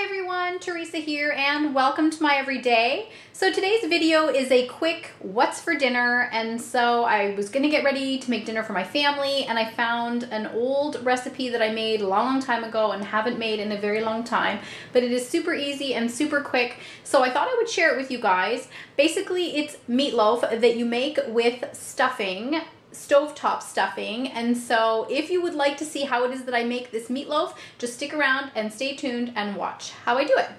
everyone, Theresa here and welcome to my everyday. So today's video is a quick what's for dinner, and so I was gonna get ready to make dinner for my family and I found an old recipe that I made a long time ago and haven't made in a very long time, but it is super easy and super quick, so I thought I would share it with you guys. Basically it's meatloaf that you make with stuffing, stovetop stuffing, and so if you would like to see how it is that I make this meatloaf, just stick around and stay tuned and watch how I do it.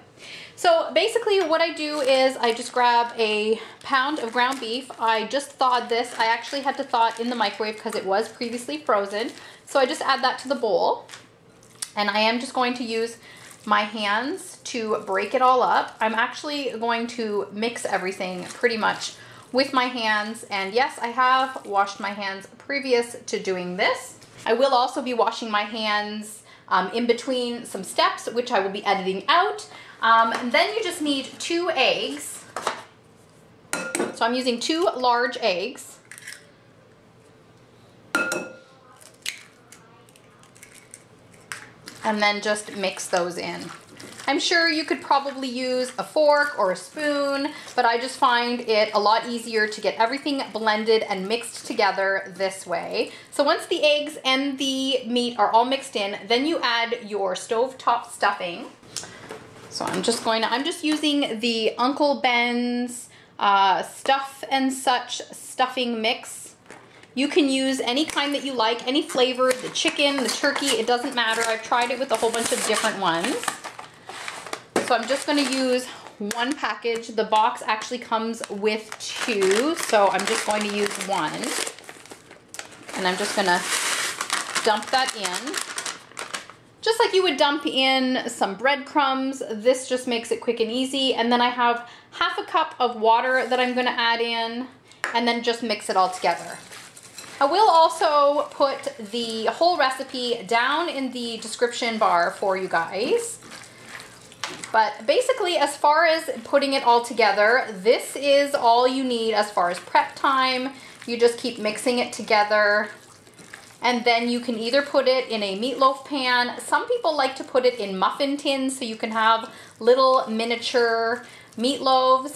So basically what I do is I just grab a pound of ground beef. I just thawed this. I actually had to thaw it in the microwave because it was previously frozen. So I just add that to the bowl, and I am just going to use my hands to break it all up. I'm actually going to mix everything pretty much with my hands, and yes, I have washed my hands previous to doing this. I will also be washing my hands in between some steps, which I will be editing out. And then you just need 2 eggs. So I'm using 2 large eggs. And then just mix those in. I'm sure you could probably use a fork or a spoon, but I just find it a lot easier to get everything blended and mixed together this way. So once the eggs and the meat are all mixed in, then you add your stovetop stuffing. So I'm just using the Uncle Ben's Stuff and Such stuffing mix. You can use any kind that you like, any flavor, the chicken, the turkey, it doesn't matter. I've tried it with a whole bunch of different ones. So I'm just going to use 1 package. The box actually comes with 2, so I'm just going to use 1. And I'm just going to dump that in. Just like you would dump in some breadcrumbs, this just makes it quick and easy. And then I have ½ cup of water that I'm going to add in, and then just mix it all together. I will also put the whole recipe down in the description bar for you guys. But basically, as far as putting it all together, this is all you need as far as prep time. You just keep mixing it together, and then you can either put it in a meatloaf pan. Some people like to put it in muffin tins so you can have little miniature meatloaves.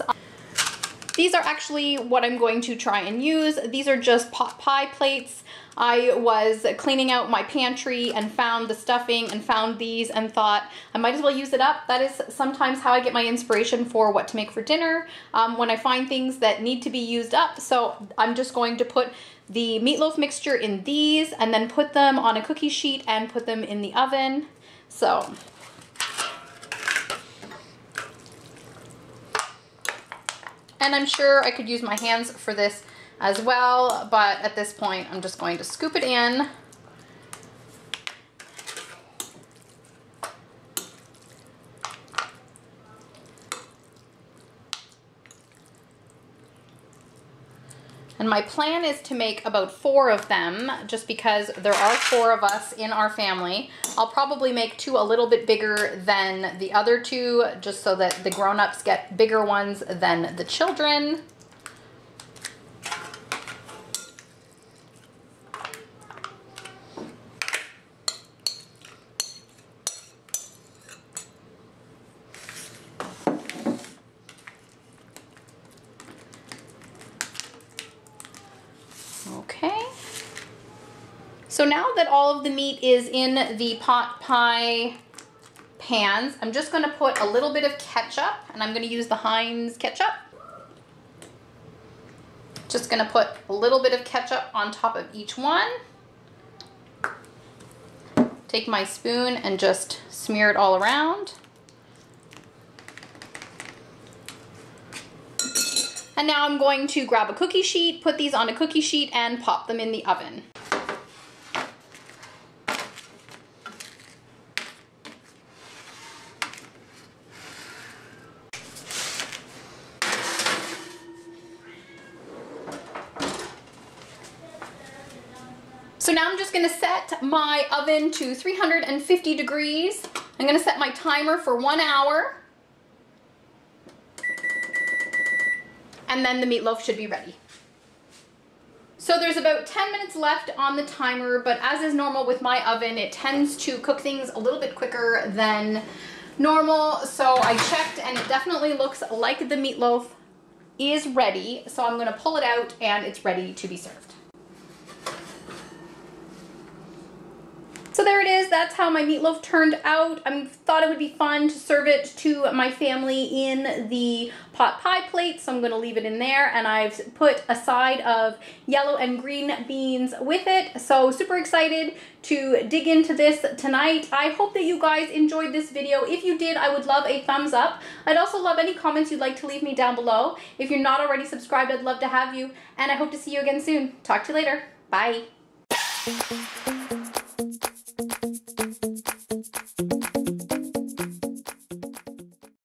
These are actually what I'm going to try and use. These are just pot pie plates. I was cleaning out my pantry and found the stuffing and found these and thought I might as well use it up. That is sometimes how I get my inspiration for what to make for dinner, when I find things that need to be used up. So I'm just going to put the meatloaf mixture in these and then put them on a cookie sheet and put them in the oven. So and I'm sure I could use my hands for this as well, but at this point I'm just going to scoop it in. And my plan is to make about 4 of them, just because there are 4 of us in our family. I'll probably make 2 a little bit bigger than the other 2, just so that the grown-ups get bigger ones than the children. Okay, so now that all of the meat is in the pot pie pans, I'm just going to put a little bit of ketchup, and I'm going to use the Highland ketchup. Just going to put a little bit of ketchup on top of each one. Take my spoon and just smear it all around. And now I'm going to grab a cookie sheet, put these on a cookie sheet, and pop them in the oven. So now I'm just going to set my oven to 350 degrees. I'm going to set my timer for 1 hour. And then the meatloaf should be ready. So there's about 10 minutes left on the timer, but as is normal with my oven, it tends to cook things a little bit quicker than normal. So I checked and it definitely looks like the meatloaf is ready. So I'm gonna pull it out and it's ready to be served. So there it is. That's how my meatloaf turned out. I thought it would be fun to serve it to my family in the pot pie plate. So I'm going to leave it in there. And I've put a side of yellow and green beans with it. So super excited to dig into this tonight. I hope that you guys enjoyed this video. If you did, I would love a thumbs up. I'd also love any comments you'd like to leave me down below. If you're not already subscribed, I'd love to have you. And I hope to see you again soon. Talk to you later. Bye.